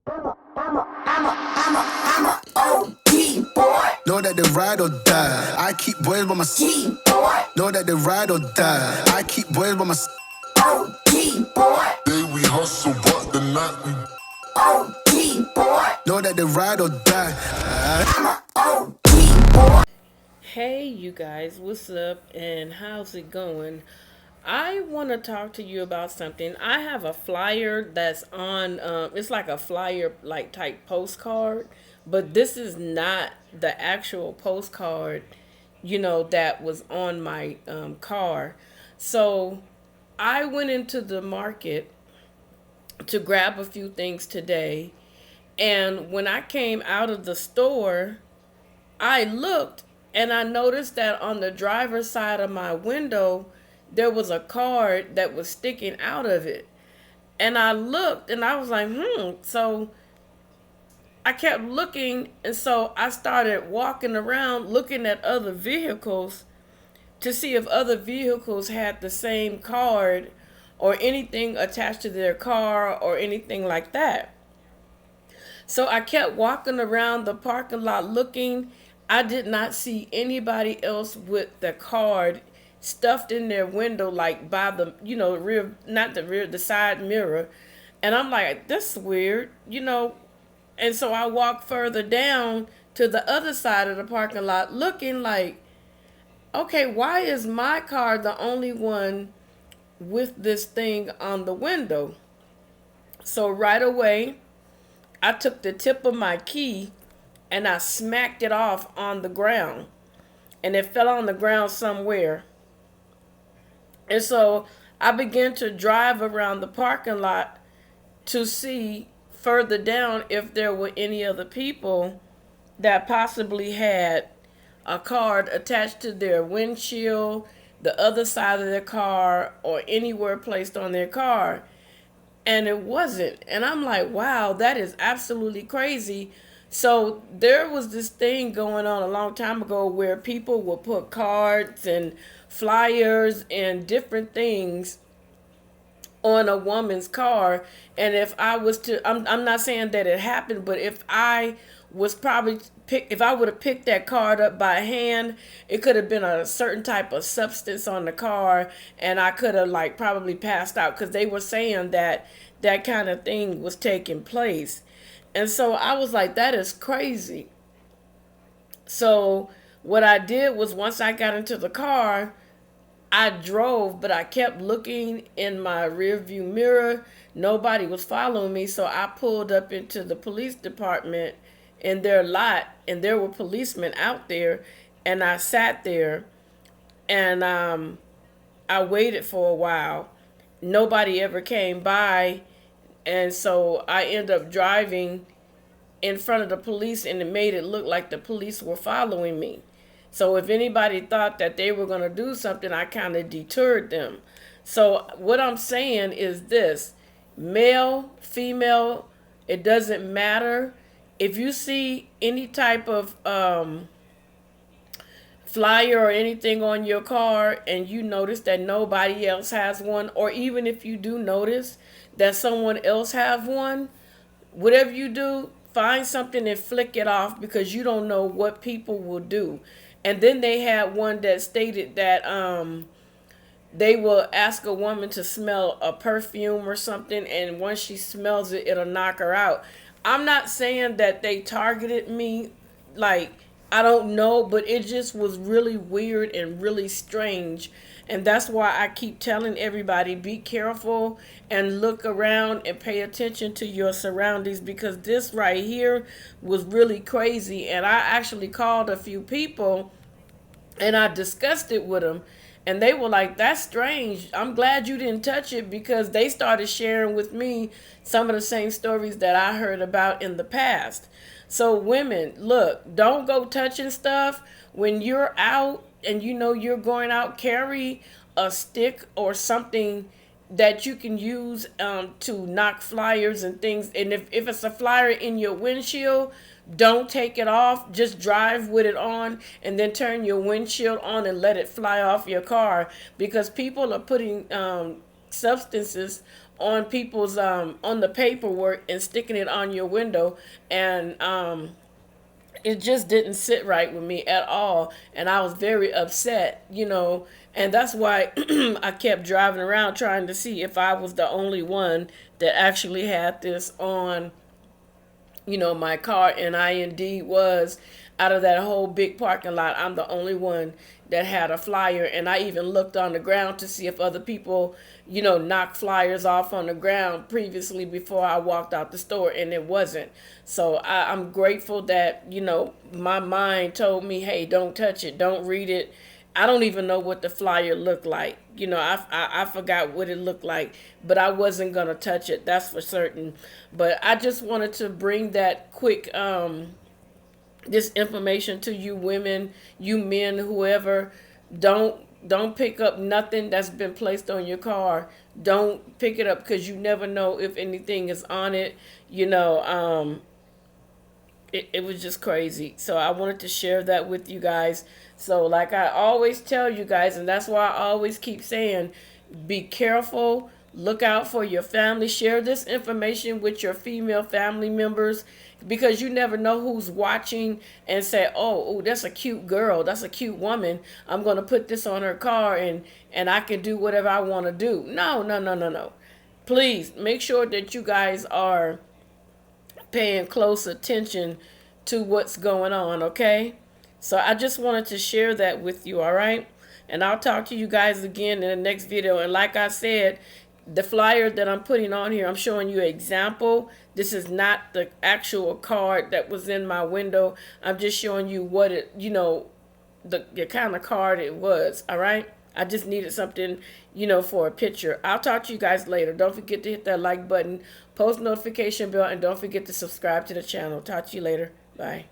I'm a OG boy. Know that they ride or die. I keep boys by my side. Know that they ride or die. I keep boys by my side. OG boy. Day we hustle, but the night we OG boy. Know that they ride or die. I'm a OG boy. Hey, you guys, what's up and how's it going? I want to talk to you about something. I have a flyer that's on, it's like a flyer, like type postcard, but this is not the actual postcard, that was on my car. So I went into the market to grab a few things today, and when I came out of the store, I looked and I noticed that on the driver's side of my window, there was a card that was sticking out of it. And I looked and I was like, So I kept looking. And so I started walking around looking at other vehicles to see if other vehicles had the same card or anything attached to their car or anything like that. So I kept walking around the parking lot looking. I did not see anybody else with the card stuffed in their window, like by the, rear, not the rear, the side mirror. And I'm like, this is weird. And so I walked further down to the other side of the parking lot looking like, okay, why is my car the only one with this thing on the window? So right away, I took the tip of my key and I smacked it off on the ground. And it fell on the ground somewhere. And so I began to drive around the parking lot to see further down if there were any other people that possibly had a card attached to their windshield, the other side of their car, or anywhere placed on their car. And it wasn't. And I'm like, wow, that is absolutely crazy. So there was this thing going on a long time ago where people would put cards and flyers and different things on a woman's car. And if I was to, I'm not saying that it happened, but if I was probably if I would have picked that card up by hand, it could have been a certain type of substance on the car, and I could have like probably passed out because they were saying that that kind of thing was taking place. And so I was like, that is crazy. So what I did was once I got into the car, I drove, but I kept looking in my rear view mirror. Nobody was following me, so I pulled up into the police department in their lot, and there were policemen out there, and I sat there, and I waited for a while. Nobody ever came by, and so I ended up driving in front of the police, and it made it look like the police were following me. So if anybody thought that they were going to do something, I kind of deterred them. So what I'm saying is this: male, female, it doesn't matter. If you see any type of flyer or anything on your car and you notice that nobody else has one, or even if you do notice that someone else have one, whatever you do, find something and flick it off, because you don't know what people will do. And then they had one that stated that they will ask a woman to smell a perfume or something, and once she smells it, it'll knock her out. I'm not saying that they targeted me, like, I don't know, but it just was really weird and really strange. And that's why I keep telling everybody, be careful and look around and pay attention to your surroundings, because this right here was really crazy. And I actually called a few people and I discussed it with them, and they were like, that's strange. I'm glad you didn't touch it, because they started sharing with me some of the same stories that I heard about in the past. So women, look, don't go touching stuff. When you're out and you know you're going out, carry a stick or something that you can use to knock flyers and things. And if it's a flyer in your windshield, don't take it off. Just drive with it on and then turn your windshield on and let it fly off your car, because people are putting substances on people's on the paperwork and sticking it on your window, and it just didn't sit right with me at all, and I was very upset, and that's why I kept driving around trying to see if I was the only one that actually had this on, my car. And I indeed was. Out of that whole big parking lot, I'm the only one that had a flyer. And I even looked on the ground to see if other people, knocked flyers off on the ground previously before I walked out the store, and it wasn't. So I'm grateful that, my mind told me, hey, don't touch it, don't read it. I don't even know what the flyer looked like. I forgot what it looked like, but I wasn't going to touch it. That's for certain. But I just wanted to bring that quick, this information to you women, you men, whoever. Don't pick up nothing that's been placed on your car. Don't pick it up, because you never know if anything is on it. It was just crazy. So I wanted to share that with you guys. So like I always tell you guys, and that's why I always keep saying, be careful, look out for your family, share this information with your female family members, because you never know who's watching and say, oh, that's a cute girl, that's a cute woman, I'm going to put this on her car, and I can do whatever I want to do. No, no, no, no, no. Please make sure that you guys are paying close attention to what's going on, okay? So I just wanted to share that with you, all right? And I'll talk to you guys again in the next video. And like I said, the flyer that I'm putting on here, I'm showing you an example. This is not the actual card that was in my window. I'm just showing you what it, the kind of card it was, all right? I just needed something, for a picture. I'll talk to you guys later. Don't forget to hit that like button, post notification bell, and don't forget to subscribe to the channel. Talk to you later. Bye.